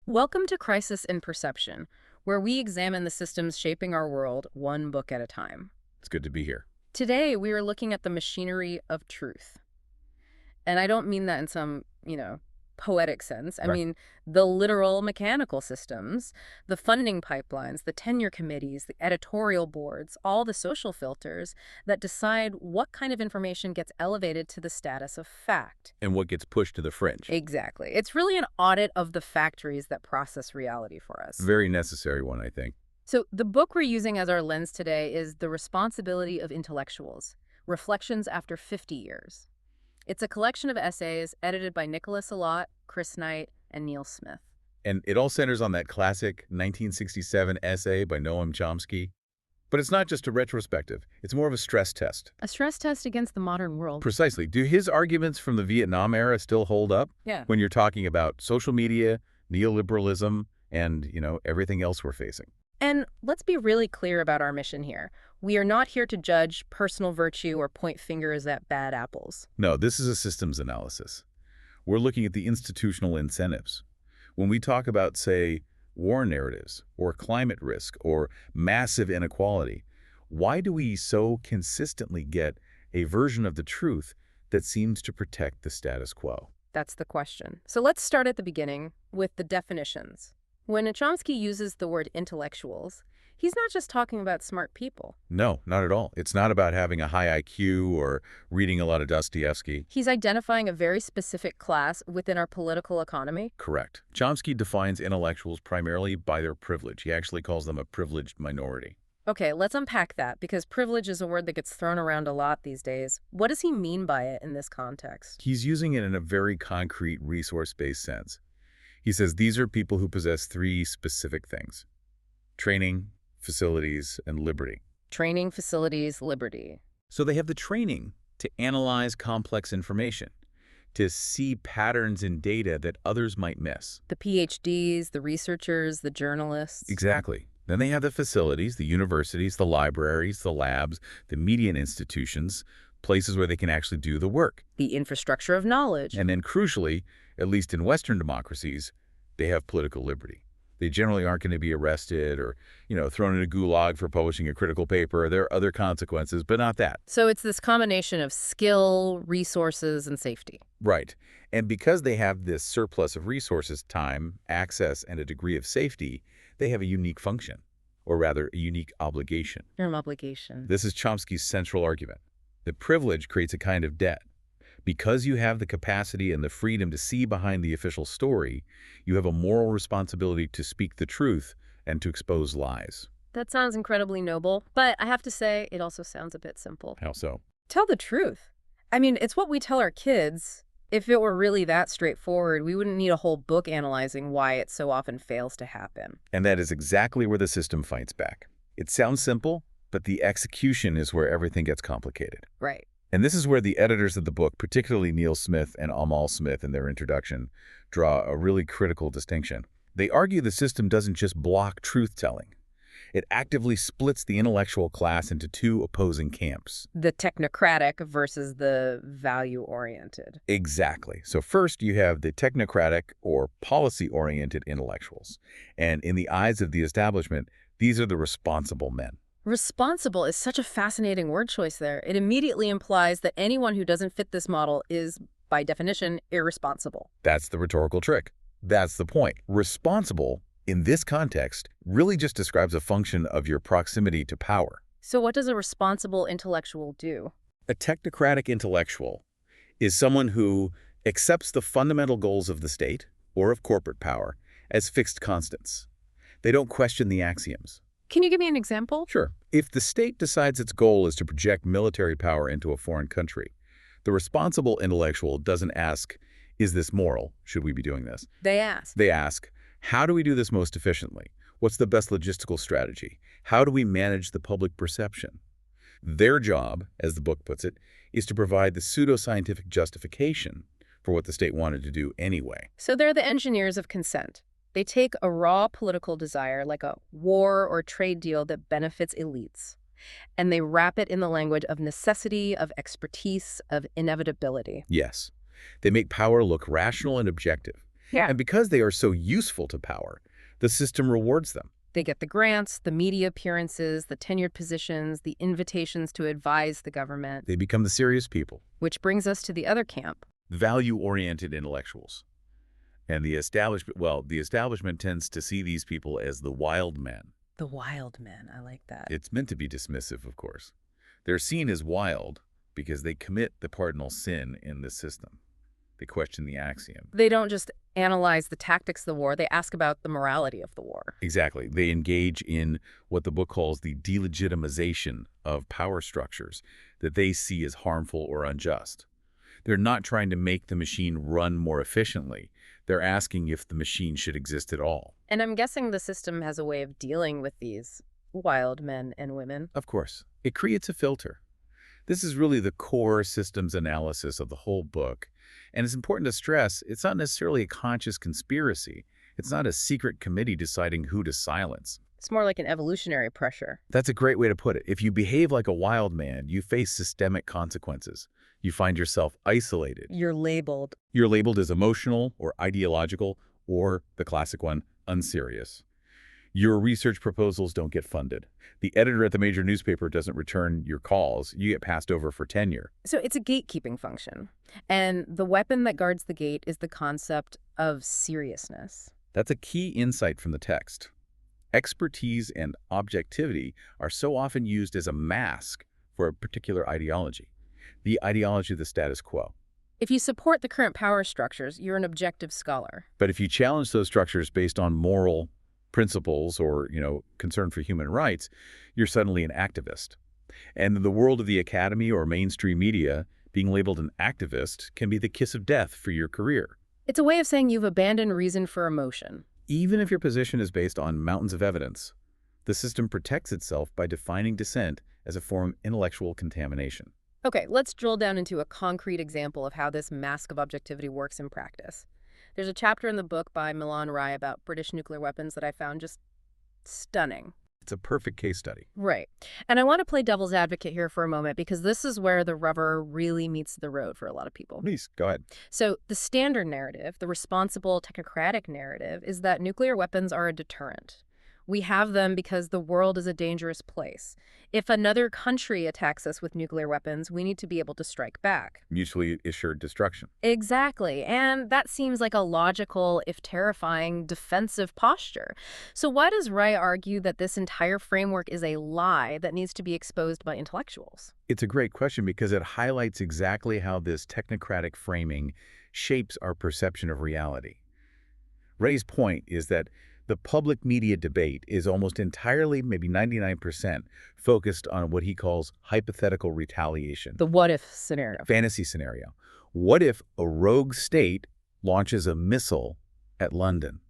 Welcome to Crisis in Perception, where we examine the systems shaping our world one book at a time. It's good to be here. Today, we are looking at the machinery of truth. And I don't mean that in some, poetic sense. I Right. mean the literal mechanical systems, the funding pipelines, the tenure committees, the editorial boards, all the social filters that decide what kind of information gets elevated to the status of fact. And what gets pushed to the fringe? Exactly. It's really an audit of the factories that process reality for us. Very necessary one, I think. So the book we're using as our lens today is The Responsibility of Intellectuals, Reflections After 50 Years. It's a collection of essays edited by Nicholas Allott, Chris Knight, and Neil Smith. And it all centers on that classic 1967 essay by Noam Chomsky. But it's not just a retrospective. It's more of a stress test. A stress test against the modern world. Precisely. Do his arguments from the Vietnam era still hold up? Yeah. When you're talking about social media, neoliberalism, and, everything else we're facing. And let's be really clear about our mission here. We are not here to judge personal virtue or point fingers at bad apples. No, this is a systems analysis. We're looking at the institutional incentives. When we talk about, say, war narratives or climate risk or massive inequality, why do we so consistently get a version of the truth that seems to protect the status quo? That's the question. So let's start at the beginning with the definitions. When Chomsky uses the word intellectuals, he's not just talking about smart people. No, not at all. It's not about having a high IQ or reading a lot of Dostoevsky. He's identifying a very specific class within our political economy. Correct. Chomsky defines intellectuals primarily by their privilege. He actually calls them a privileged minority. Okay, let's unpack that, because privilege is a word that gets thrown around a lot these days. What does he mean by it in this context? He's using it in a very concrete, resource-based sense. He says these are people who possess three specific things: training, facilities, and liberty. Training, facilities, liberty. So they have the training to analyze complex information, to see patterns in data that others might miss. The PhDs, the researchers, the journalists. Exactly. Then they have the facilities, the universities, the libraries, the labs, the media institutions, places where they can actually do the work. The infrastructure of knowledge. And then crucially, at least in Western democracies, they have political liberty. They generally aren't going to be arrested or, thrown in a gulag for publishing a critical paper. There are other consequences, but not that. So it's this combination of skill, resources, and safety. Right. And because they have this surplus of resources, time, access, and a degree of safety, they have a unique function, or rather, a unique obligation. Obligation. This is Chomsky's central argument. The privilege creates a kind of debt. Because you have the capacity and the freedom to see behind the official story, you have a moral responsibility to speak the truth and to expose lies. That sounds incredibly noble, but I have to say, it also sounds a bit simple. How so? Tell the truth. I mean, it's what we tell our kids. If it were really that straightforward, we wouldn't need a whole book analyzing why it so often fails to happen. And that is exactly where the system fights back. It sounds simple, but the execution is where everything gets complicated. Right. And this is where the editors of the book, particularly Neil Smith and Amal Smith in their introduction, draw a really critical distinction. They argue the system doesn't just block truth-telling. It actively splits the intellectual class into two opposing camps. The technocratic versus the value-oriented. Exactly. So first, you have the technocratic or policy-oriented intellectuals. And in the eyes of the establishment, these are the responsible men. Responsible is such a fascinating word choice there. It immediately implies that anyone who doesn't fit this model is, by definition, irresponsible. That's the rhetorical trick. That's the point. Responsible, in this context, really just describes a function of your proximity to power. So what does a responsible intellectual do? A technocratic intellectual is someone who accepts the fundamental goals of the state, or of corporate power, as fixed constants. They don't question the axioms. Can you give me an example? Sure. If the state decides its goal is to project military power into a foreign country, the responsible intellectual doesn't ask, is this moral? Should we be doing this? They ask. They ask, how do we do this most efficiently? What's the best logistical strategy? How do we manage the public perception? Their job, as the book puts it, is to provide the pseudoscientific justification for what the state wanted to do anyway. So they're the engineers of consent. They take a raw political desire, like a war or trade deal that benefits elites, and they wrap it in the language of necessity, of expertise, of inevitability. Yes. They make power look rational and objective. Yeah. And because they are so useful to power, the system rewards them. They get the grants, the media appearances, the tenured positions, the invitations to advise the government. They become the serious people, Which brings us to the other camp. value-oriented intellectuals. And the establishment tends to see these people as the wild men. The wild men. I like that. It's meant to be dismissive, of course. They're seen as wild because they commit the cardinal sin in the system. They question the axiom. They don't just analyze the tactics of the war, they ask about the morality of the war. Exactly. They engage in what the book calls the delegitimization of power structures that they see as harmful or unjust. They're not trying to make the machine run more efficiently. They're asking if the machine should exist at all. And I'm guessing the system has a way of dealing with these wild men and women. Of course, it creates a filter. This is really the core systems analysis of the whole book. And it's important to stress, it's not necessarily a conscious conspiracy. It's not a secret committee deciding who to silence. It's more like an evolutionary pressure. That's a great way to put it. If you behave like a wild man, you face systemic consequences. You find yourself isolated. You're labeled. You're labeled as emotional or ideological, or the classic one, unserious. Your research proposals don't get funded. The editor at the major newspaper doesn't return your calls. You get passed over for tenure. So it's a gatekeeping function. And the weapon that guards the gate is the concept of seriousness. That's a key insight from the text. Expertise and objectivity are so often used as a mask for a particular ideology, the ideology of the status quo. If you support the current power structures, you're an objective scholar. But if you challenge those structures based on moral principles or, concern for human rights, you're suddenly an activist. And in the world of the academy or mainstream media, being labeled an activist can be the kiss of death for your career. It's a way of saying you've abandoned reason for emotion. Even if your position is based on mountains of evidence, the system protects itself by defining dissent as a form of intellectual contamination. Okay, let's drill down into a concrete example of how this mask of objectivity works in practice. There's a chapter in the book by Milan Rai about British nuclear weapons that I found just stunning. It's a perfect case study. Right. And I want to play devil's advocate here for a moment because this is where the rubber really meets the road for a lot of people. Please, go ahead. So the standard narrative, the responsible technocratic narrative, is that nuclear weapons are a deterrent. We have them because the world is a dangerous place. If another country attacks us with nuclear weapons, we need to be able to strike back. Mutually assured destruction. Exactly. And that seems like a logical, if terrifying, defensive posture. So why does Rai argue that this entire framework is a lie that needs to be exposed by intellectuals? It's a great question because it highlights exactly how this technocratic framing shapes our perception of reality. Ray's point is that the public media debate is almost entirely, maybe 99%, focused on what he calls hypothetical retaliation. The what-if scenario. Fantasy scenario. What if a rogue state launches a missile at London?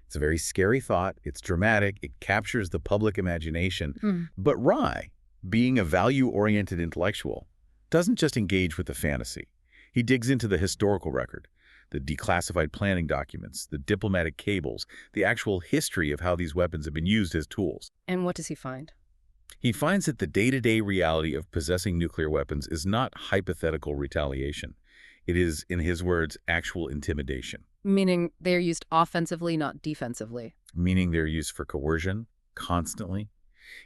It's a very scary thought. It's dramatic. It captures the public imagination. But Rai, being a value-oriented intellectual, doesn't just engage with the fantasy. He digs into the historical record, the declassified planning documents, the diplomatic cables, the actual history of how these weapons have been used as tools. And what does he find? He finds that the day-to-day reality of possessing nuclear weapons is not hypothetical retaliation. It is, in his words, actual intimidation. Meaning they're used offensively, not defensively. Meaning they're used for coercion, constantly.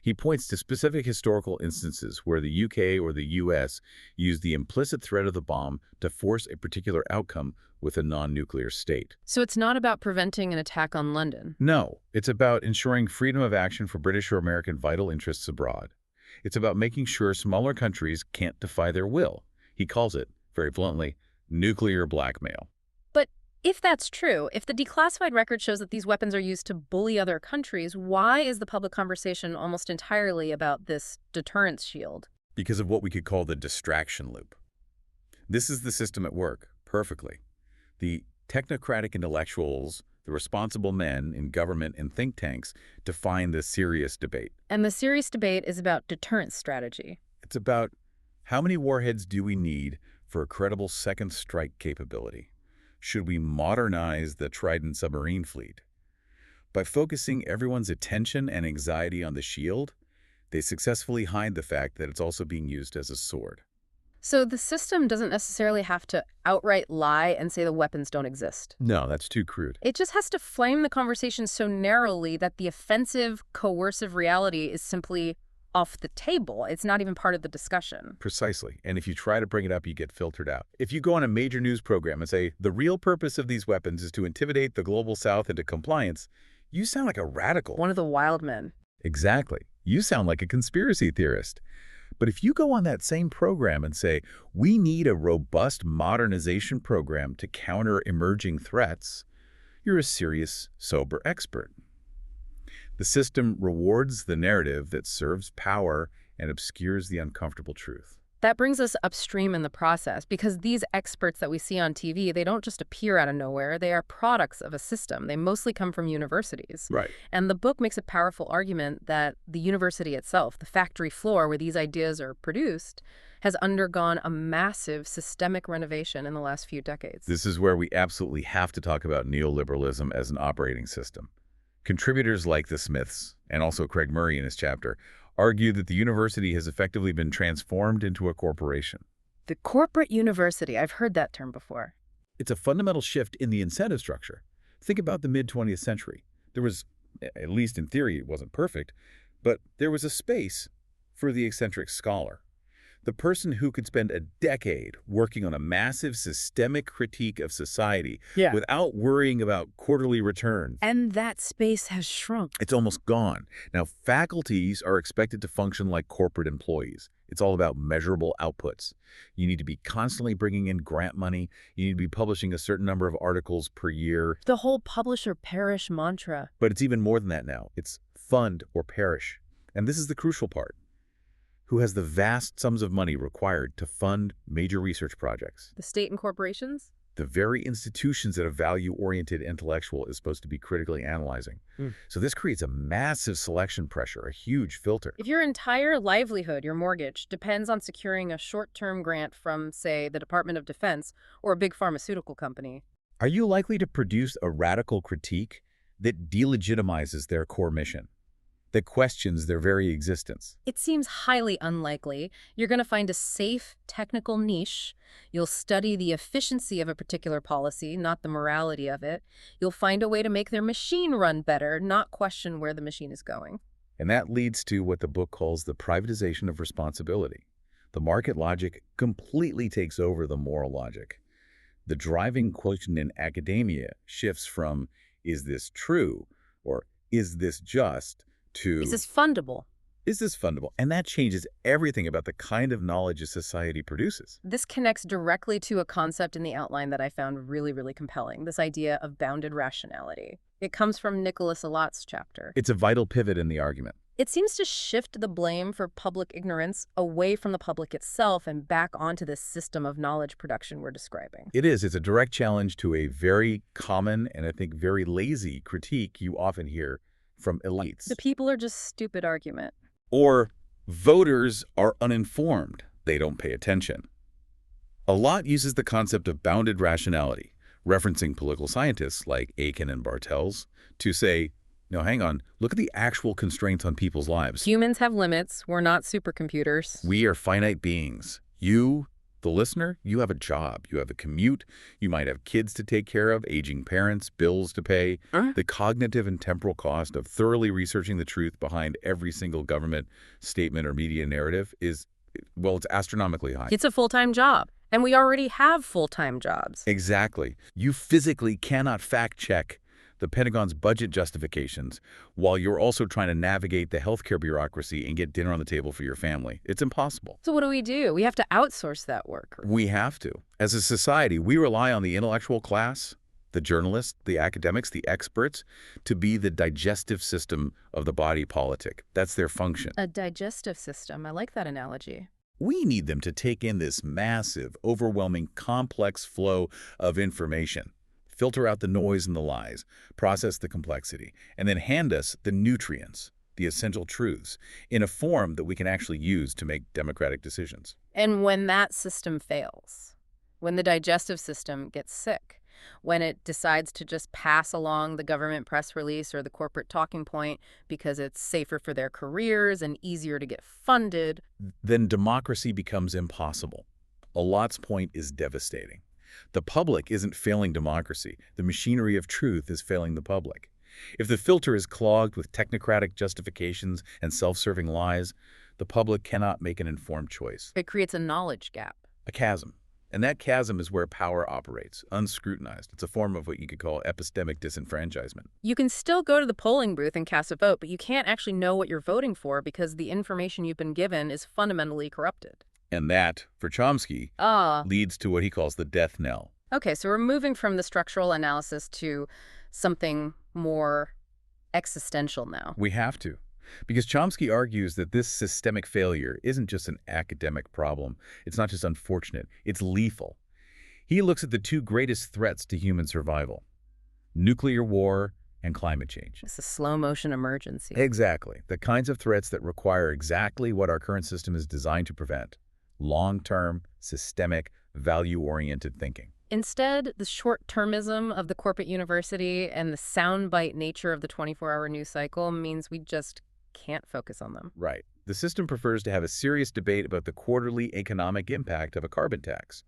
He points to specific historical instances where the UK or the US used the implicit threat of the bomb to force a particular outcome with a non-nuclear state. So it's not about preventing an attack on London. No, it's about ensuring freedom of action for British or American vital interests abroad. It's about making sure smaller countries can't defy their will. He calls it, very bluntly, nuclear blackmail. But if that's true, if the declassified record shows that these weapons are used to bully other countries, why is the public conversation almost entirely about this deterrence shield? Because of what we could call the distraction loop. This is the system at work, perfectly. The technocratic intellectuals, the responsible men in government and think tanks, define the serious debate. And the serious debate is about deterrence strategy. It's about how many warheads do we need for a credible second strike capability? Should we modernize the Trident submarine fleet? By focusing everyone's attention and anxiety on the shield, they successfully hide the fact that it's also being used as a sword. So the system doesn't necessarily have to outright lie and say the weapons don't exist. No, that's too crude. It just has to frame the conversation so narrowly that the offensive, coercive reality is simply off the table. It's not even part of the discussion. Precisely. And if you try to bring it up, you get filtered out. If you go on a major news program and say, the real purpose of these weapons is to intimidate the global south into compliance, you sound like a radical. One of the wild men. Exactly. You sound like a conspiracy theorist. But if you go on that same program and say, we need a robust modernization program to counter emerging threats, you're a serious, sober expert. The system rewards the narrative that serves power and obscures the uncomfortable truth. That brings us upstream in the process, because these experts that we see on TV, they don't just appear out of nowhere. They are products of a system. They mostly come from universities. Right. And the book makes a powerful argument that the university itself, the factory floor where these ideas are produced, has undergone a massive systemic renovation in the last few decades. This is where we absolutely have to talk about neoliberalism as an operating system. Contributors like the Smiths, and also Craig Murray in his chapter, argue that the university has effectively been transformed into a corporation. The corporate university, I've heard that term before. It's a fundamental shift in the incentive structure. Think about the mid-20th century. There was, at least in theory, it wasn't perfect, but there was a space for the eccentric scholar. The person who could spend a decade working on a massive systemic critique of society without worrying about quarterly returns. And that space has shrunk. It's almost gone. Now, faculties are expected to function like corporate employees. It's all about measurable outputs. You need to be constantly bringing in grant money. You need to be publishing a certain number of articles per year. The whole publish or perish mantra. But it's even more than that now. It's fund or perish. And this is the crucial part. Who has the vast sums of money required to fund major research projects? The state and corporations? The very institutions that a value-oriented intellectual is supposed to be critically analyzing. So this creates a massive selection pressure, a huge filter. If your entire livelihood, your mortgage, depends on securing a short-term grant from, say, the Department of Defense or a big pharmaceutical company, Are you likely to produce a radical critique that delegitimizes their core mission, that questions their very existence? it seems highly unlikely. You're going to find a safe technical niche. You'll study the efficiency of a particular policy, not the morality of it. You'll find a way to make their machine run better, not question where the machine is going. And that leads to what the book calls the privatization of responsibility. The market logic completely takes over the moral logic. The driving quotient in academia shifts from, is this true, or is this just, to, Is this fundable? is this fundable? And that changes everything about the kind of knowledge a society produces. This connects directly to a concept in the outline that I found really, really compelling, this idea of bounded rationality. It comes from Nicholas Allott's chapter. It's a vital pivot in the argument. It seems to shift the blame for public ignorance away from the public itself and back onto this system of knowledge production we're describing. It is. It's a direct challenge to a very common and I think very lazy critique you often hear from elites. The people are just stupid argument. Or voters are uninformed. They don't pay attention. Allott uses the concept of bounded rationality, referencing political scientists like Aiken and Bartels, to say, no, hang on, look at the actual constraints on people's lives. Humans have limits. We're not supercomputers. We are finite beings. You, the listener, you have a job. You have a commute. You might have kids to take care of, aging parents, bills to pay. The cognitive and temporal cost of thoroughly researching the truth behind every single government statement or media narrative is, well, it's astronomically high. It's a full-time job. And we already have full-time jobs. Exactly. You physically cannot fact-check the Pentagon's budget justifications while you're also trying to navigate the healthcare bureaucracy and get dinner on the table for your family. It's impossible. So what do? We have to outsource that work. We have to. As a society, we rely on the intellectual class, the journalists, the academics, the experts, to be the digestive system of the body politic. That's their function. A digestive system. I like that analogy. We need them to take in this massive, overwhelming, complex flow of information, filter out the noise and the lies, process the complexity, and then hand us the nutrients, the essential truths, in a form that we can actually use to make democratic decisions. And when that system fails, when the digestive system gets sick, when it decides to just pass along the government press release or the corporate talking point because it's safer for their careers and easier to get funded, then democracy becomes impossible. Allott's point is devastating. The public isn't failing democracy. The machinery of truth is failing the public. If the filter is clogged with technocratic justifications and self-serving lies, the public cannot make an informed choice. It creates a knowledge gap. A chasm. And that chasm is where power operates, unscrutinized. It's a form of what you could call epistemic disenfranchisement. You can still go to the polling booth and cast a vote, but you can't actually know what you're voting for because the information you've been given is fundamentally corrupted. And that, for Chomsky, leads to what he calls the death knell. Okay, so we're moving from the structural analysis to something more existential now. We have to. Because Chomsky argues that this systemic failure isn't just an academic problem. It's not just unfortunate. It's lethal. He looks at the two greatest threats to human survival: nuclear war and climate change. It's a slow-motion emergency. Exactly. The kinds of threats that require exactly what our current system is designed to prevent: long-term, systemic, value-oriented thinking. Instead, the short-termism of the corporate university and the soundbite nature of the 24-hour news cycle means we just can't focus on them. Right. The system prefers to have a serious debate about the quarterly economic impact of a carbon tax,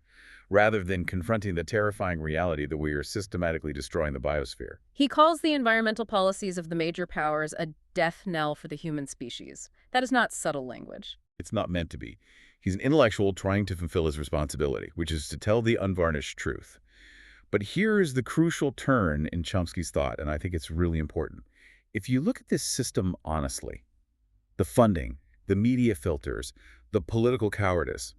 rather than confronting the terrifying reality that we are systematically destroying the biosphere. He calls the environmental policies of the major powers a death knell for the human species. That is not subtle language. It's not meant to be. He's an intellectual trying to fulfill his responsibility, which is to tell the unvarnished truth. But here is the crucial turn in Chomsky's thought, and I think it's really important. If you look at this system honestly, the funding, the media filters, the political cowardice,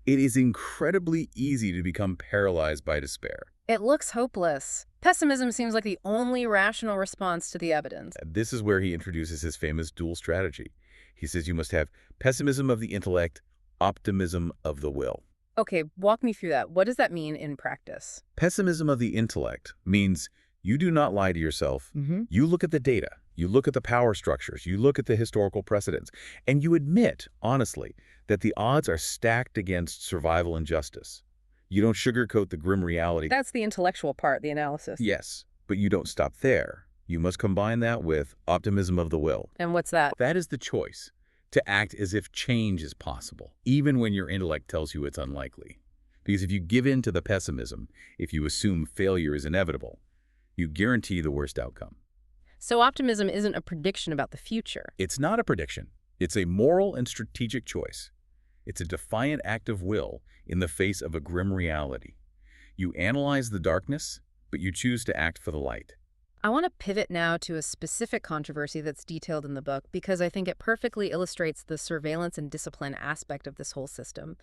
it is incredibly easy to become paralyzed by despair. It looks hopeless. Pessimism seems like the only rational response to the evidence. This is where he introduces his famous dual strategy. He says you must have pessimism of the intellect, optimism of the will. Okay, walk me through that. What does that mean in practice? Pessimism of the intellect means you do not lie to yourself. You look at the data, you look at the power structures, you look at the historical precedents, and you admit, honestly, that the odds are stacked against survival and justice. You don't sugarcoat the grim reality. That's the intellectual part, the analysis. Yes, but you don't stop there. You must combine that with optimism of the will. And what's that? That is the choice, to act as if change is possible, even when your intellect tells you it's unlikely. Because if you give in to the pessimism, if you assume failure is inevitable, you guarantee the worst outcome. So optimism isn't a prediction about the future. It's not a prediction. It's a moral and strategic choice. It's a defiant act of will in the face of a grim reality. You analyze the darkness, but you choose to act for the light. I want to pivot now to a specific controversy that's detailed in the book because I think it perfectly illustrates the surveillance and discipline aspect of this whole system.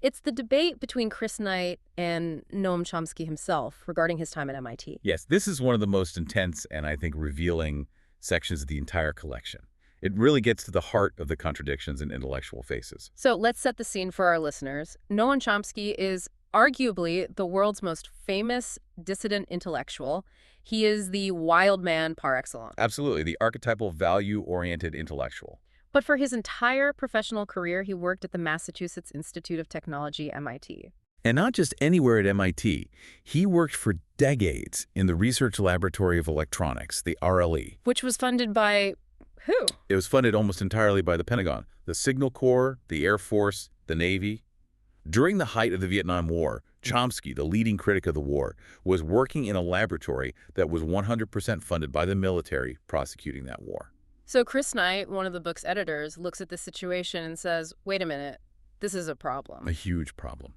It's the debate between Chris Knight and Noam Chomsky himself regarding his time at MIT. Yes, this is one of the most intense and I think revealing sections of the entire collection. It really gets to the heart of the contradictions in intellectual faces. So let's set the scene for our listeners. Noam Chomsky is arguably the world's most famous dissident intellectual. He is the wild man par excellence. Absolutely, the archetypal value-oriented intellectual. But for his entire professional career, he worked at the Massachusetts Institute of Technology, MIT. And not just anywhere at MIT. He worked for decades in the Research Laboratory of Electronics, the RLE. Which was funded by who? It was funded almost entirely by the Pentagon, the Signal Corps, the Air Force, the Navy. During the height of the Vietnam War, Chomsky, the leading critic of the war, was working in a laboratory that was 100% funded by the military prosecuting that war. So Chris Knight, one of the book's editors, looks at this situation and says, wait a minute, this is a problem. A huge problem.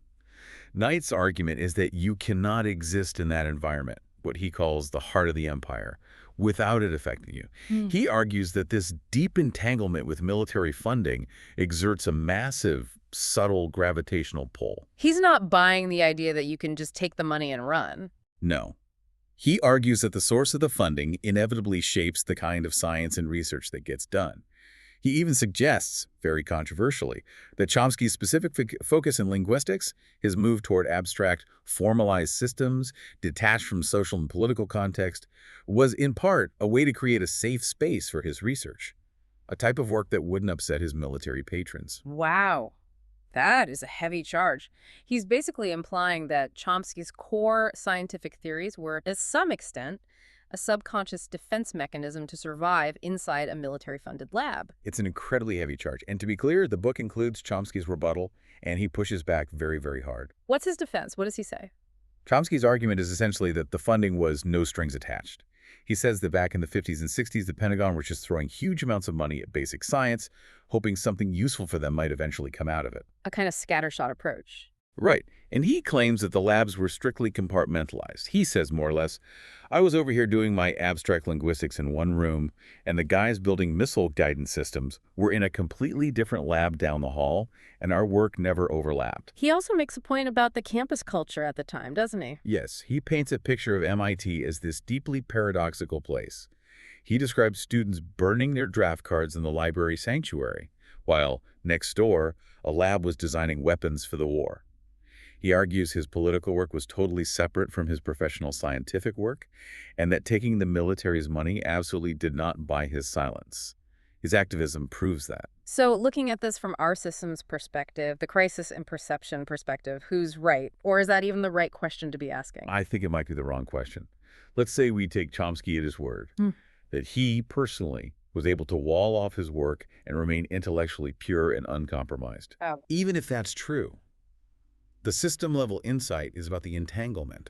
Knight's argument is that you cannot exist in that environment, what he calls the heart of the empire, without it affecting you. He argues that this deep entanglement with military funding exerts a massive, subtle gravitational pull. He's not buying the idea that you can just take the money and run. No. He argues that the source of the funding inevitably shapes the kind of science and research that gets done. He even suggests, very controversially, that Chomsky's specific focus in linguistics, his move toward abstract, formalized systems, detached from social and political context, was in part a way to create a safe space for his research, a type of work that wouldn't upset his military patrons. Wow. That is a heavy charge. He's basically implying that Chomsky's core scientific theories were, to some extent, a subconscious defense mechanism to survive inside a military-funded lab. It's an incredibly heavy charge. And to be clear, the book includes Chomsky's rebuttal, and he pushes back very, very hard. What's his defense? What does he say? Chomsky's argument is essentially that the funding was no strings attached. He says that back in the 50s and 60s, the Pentagon was just throwing huge amounts of money at basic science, hoping something useful for them might eventually come out of it. A kind of scattershot approach. Right. And he claims that the labs were strictly compartmentalized. He says more or less, I was over here doing my abstract linguistics in one room, and the guys building missile guidance systems were in a completely different lab down the hall, and our work never overlapped. He also makes a point about the campus culture at the time, doesn't he? Yes, he paints a picture of MIT as this deeply paradoxical place. He describes students burning their draft cards in the library sanctuary, while next door, a lab was designing weapons for the war. He argues his political work was totally separate from his professional scientific work, and that taking the military's money absolutely did not buy his silence. His activism proves that. So looking at this from our system's perspective, the crisis and perception perspective, who's right? Or is that even the right question to be asking? I think it might be the wrong question. Let's say we take Chomsky at his word, that he personally was able to wall off his work and remain intellectually pure and uncompromised. Oh. Even if that's true, the system-level insight is about the entanglement.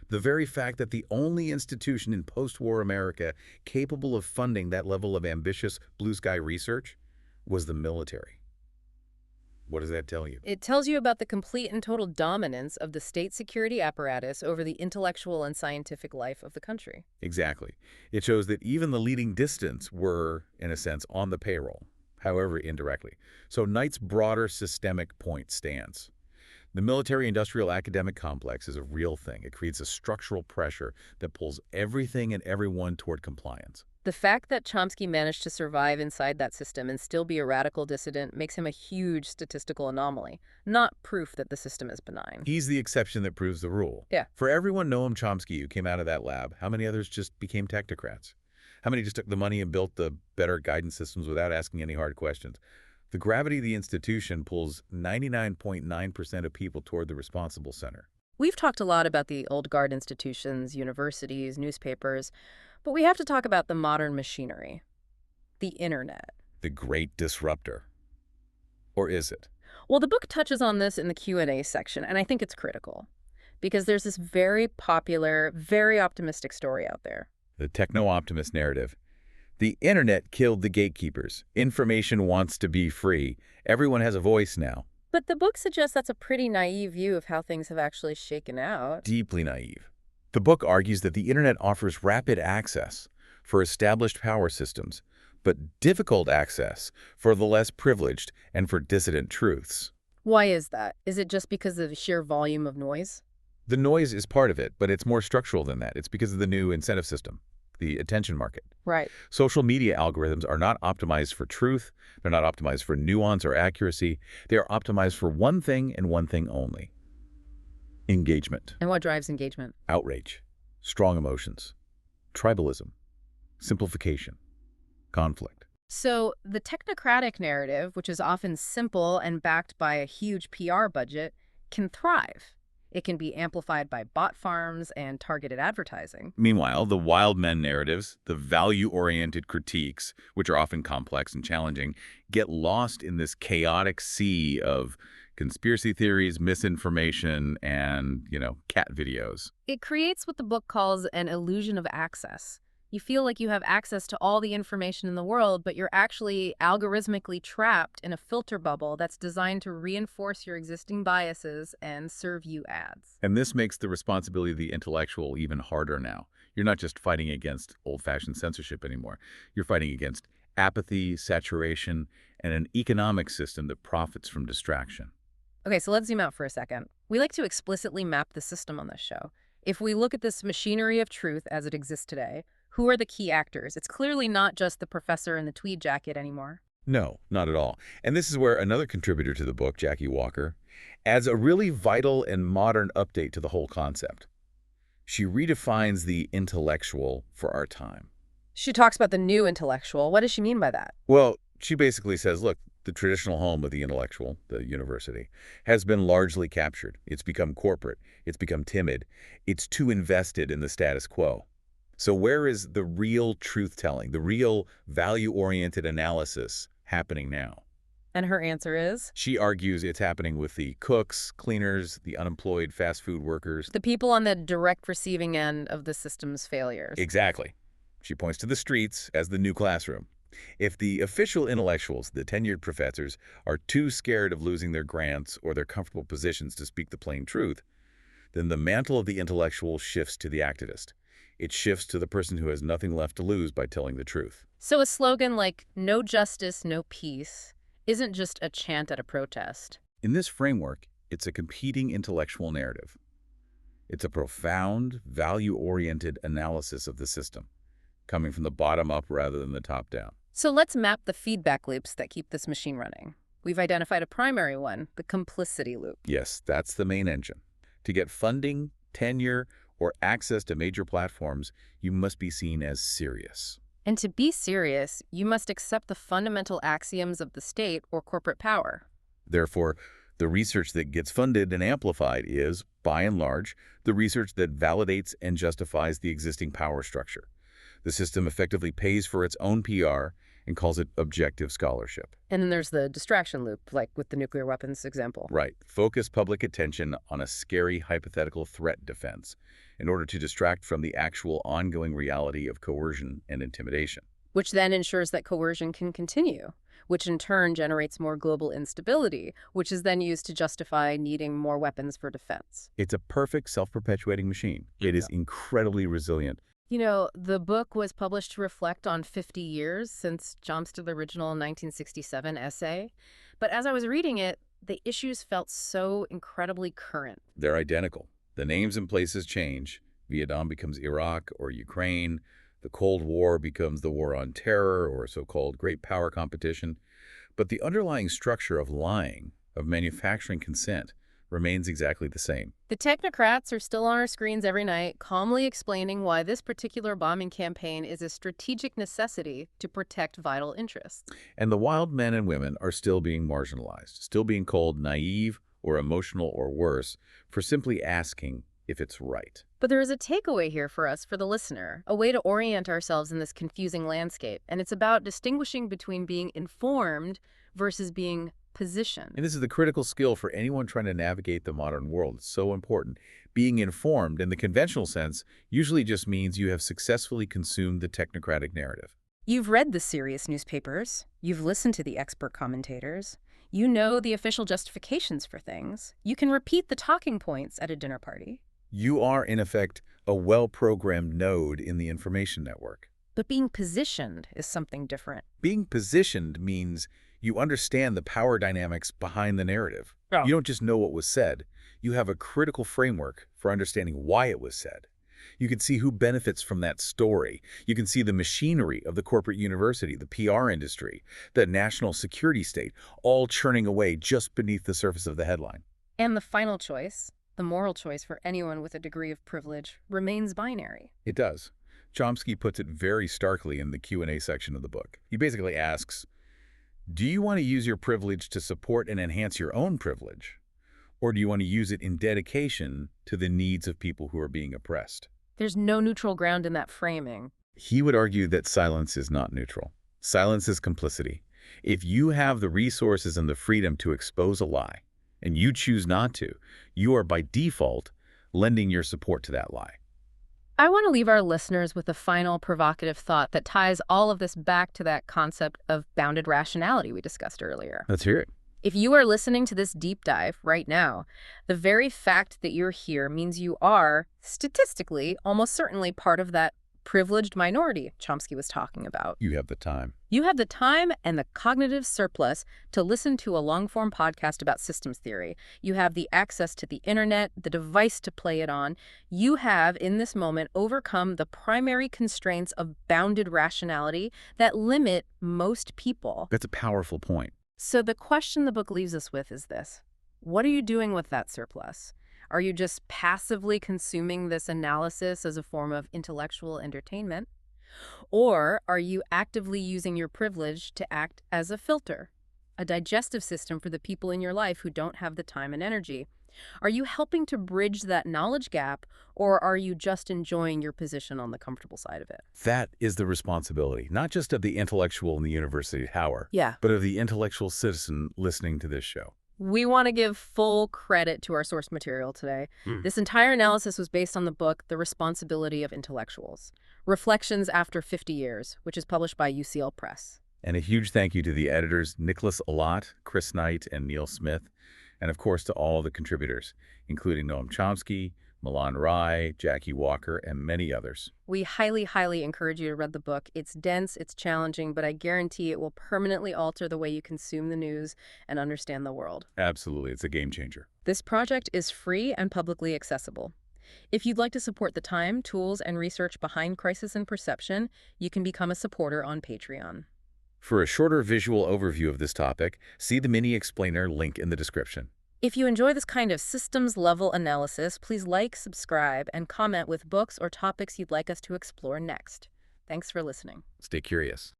The very fact that the only institution in post-war America capable of funding that level of ambitious blue-sky research was the military. What does that tell you? It tells you about the complete and total dominance of the state security apparatus over the intellectual and scientific life of the country. Exactly. It shows that even the leading dissidents were, in a sense, on the payroll, however indirectly. So Knight's broader systemic point stands. The military-industrial academic complex is a real thing. It creates a structural pressure that pulls everything and everyone toward compliance. The fact that Chomsky managed to survive inside that system and still be a radical dissident makes him a huge statistical anomaly, not proof that the system is benign. He's the exception that proves the rule. Yeah. For everyone Noam Chomsky who came out of that lab, how many others just became technocrats? How many just took the money and built the better guidance systems without asking any hard questions? The gravity of the institution pulls 99.9% of people toward the responsible center. We've talked a lot about the old guard institutions, universities, newspapers, but we have to talk about the modern machinery, the internet. The great disruptor. Or is it? Well, the book touches on this in the Q&A section, and I think it's critical because there's this very popular, very optimistic story out there. The techno-optimist narrative. The internet killed the gatekeepers. Information wants to be free. Everyone has a voice now. But the book suggests that's a pretty naive view of how things have actually shaken out. Deeply naive. The book argues that the internet offers rapid access for established power systems, but difficult access for the less privileged and for dissident truths. Why is that? Is it just because of the sheer volume of noise? The noise is part of it, but it's more structural than that. It's because of the new incentive system, the attention market. Right. Social media algorithms are not optimized for truth. They're not optimized for nuance or accuracy. They are optimized for one thing and one thing only: engagement. And what drives engagement? Outrage, strong emotions, tribalism, simplification, conflict. So the technocratic narrative, which is often simple and backed by a huge PR budget, can thrive. It can be amplified by bot farms and targeted advertising. Meanwhile, the wild men narratives, the value-oriented critiques, which are often complex and challenging, get lost in this chaotic sea of conspiracy theories, misinformation, and, cat videos. It creates what the book calls an illusion of access. You feel like you have access to all the information in the world, but you're actually algorithmically trapped in a filter bubble that's designed to reinforce your existing biases and serve you ads. And this makes the responsibility of the intellectual even harder now. You're not just fighting against old-fashioned censorship anymore. You're fighting against apathy, saturation, and an economic system that profits from distraction. Okay, so let's zoom out for a second. We like to explicitly map the system on this show. If we look at this machinery of truth as it exists today, who are the key actors? It's clearly not just the professor in the tweed jacket anymore. No, not at all. And this is where another contributor to the book, Jackie Walker, adds a really vital and modern update to the whole concept. She redefines the intellectual for our time. She talks about the new intellectual. What does she mean by that? Well, she basically says, look, the traditional home of the intellectual, the university, has been largely captured. It's become corporate. It's become timid. It's too invested in the status quo. So where is the real truth-telling, the real value-oriented analysis happening now? And her answer is? She argues it's happening with the cooks, cleaners, the unemployed fast food workers. The people on the direct receiving end of the system's failures. Exactly. She points to the streets as the new classroom. If the official intellectuals, the tenured professors, are too scared of losing their grants or their comfortable positions to speak the plain truth, then the mantle of the intellectual shifts to the activist. It shifts to the person who has nothing left to lose by telling the truth. So a slogan like "no justice, no peace" isn't just a chant at a protest. In this framework, it's a competing intellectual narrative. It's a profound, value-oriented analysis of the system, coming from the bottom up rather than the top down. So let's map the feedback loops that keep this machine running. We've identified a primary one, the complicity loop. Yes, that's the main engine. To get funding, tenure, or access to major platforms, you must be seen as serious. And to be serious, you must accept the fundamental axioms of the state or corporate power. Therefore, the research that gets funded and amplified is, by and large, the research that validates and justifies the existing power structure. The system effectively pays for its own PR and calls it objective scholarship. And then there's the distraction loop, like with the nuclear weapons example. Right. Focus public attention on a scary hypothetical threat defense in order to distract from the actual ongoing reality of coercion and intimidation. Which then ensures that coercion can continue, which in turn generates more global instability, which is then used to justify needing more weapons for defense. It's a perfect self-perpetuating machine. It is incredibly resilient. You know, the book was published to reflect on 50 years since Chomsky's original 1967 essay. But as I was reading it, the issues felt so incredibly current. They're identical. The names and places change. Vietnam becomes Iraq or Ukraine. The Cold War becomes the War on Terror or so-called great power competition. But the underlying structure of lying, of manufacturing consent, remains exactly the same. The technocrats are still on our screens every night, calmly explaining why this particular bombing campaign is a strategic necessity to protect vital interests. And the wild men and women are still being marginalized, still being called naive or emotional or worse for simply asking if it's right. But there is a takeaway here for us, for the listener, a way to orient ourselves in this confusing landscape. And it's about distinguishing between being informed versus being positioned. And this is the critical skill for anyone trying to navigate the modern world. It's so important. Being informed, in the conventional sense, usually just means you have successfully consumed the technocratic narrative. You've read the serious newspapers. You've listened to the expert commentators. You know the official justifications for things. You can repeat the talking points at a dinner party. You are, in effect, a well-programmed node in the information network. But being positioned is something different. Being positioned means you understand the power dynamics behind the narrative. Oh. You don't just know what was said. You have a critical framework for understanding why it was said. You can see who benefits from that story. You can see the machinery of the corporate university, the PR industry, the national security state, all churning away just beneath the surface of the headline. And the final choice, the moral choice for anyone with a degree of privilege, remains binary. It does. Chomsky puts it very starkly in the Q&A section of the book. He basically asks, do you want to use your privilege to support and enhance your own privilege? Or do you want to use it in dedication to the needs of people who are being oppressed? There's no neutral ground in that framing. He would argue that silence is not neutral. Silence is complicity. If you have the resources and the freedom to expose a lie, and you choose not to, you are by default lending your support to that lie. I want to leave our listeners with a final provocative thought that ties all of this back to that concept of bounded rationality we discussed earlier. Let's hear it. If you are listening to this deep dive right now, the very fact that you're here means you are, statistically, almost certainly part of that privileged minority Chomsky was talking about. You have the time. You have the time and the cognitive surplus to listen to a long-form podcast about systems theory. You have the access to the internet, the device to play it on. You have, in this moment, overcome the primary constraints of bounded rationality that limit most people. That's a powerful point. So the question the book leaves us with is this. What are you doing with that surplus? Are you just passively consuming this analysis as a form of intellectual entertainment? Or are you actively using your privilege to act as a filter, a digestive system for the people in your life who don't have the time and energy Are you helping to bridge that knowledge gap, or are you just enjoying your position on the comfortable side of it? That is the responsibility, not just of the intellectual in the university tower, Yeah. but of the intellectual citizen listening to this show. We want to give full credit to our source material today. This entire analysis was based on the book The Responsibility of Intellectuals, Reflections After 50 Years, which is published by UCL Press. And a huge thank you to the editors Nicholas Allott, Chris Knight, and Neil Smith, and of course to all the contributors, including Noam Chomsky, Milan Rai, Jackie Walker, and many others. We highly, highly encourage you to read the book. It's dense, it's challenging, but I guarantee it will permanently alter the way you consume the news and understand the world. Absolutely, it's a game changer. This project is free and publicly accessible. If you'd like to support the time, tools, and research behind crisis and perception, you can become a supporter on Patreon. For a shorter visual overview of this topic, see the mini explainer link in the description. If you enjoy this kind of systems-level analysis, please like, subscribe, and comment with books or topics you'd like us to explore next. Thanks for listening. Stay curious.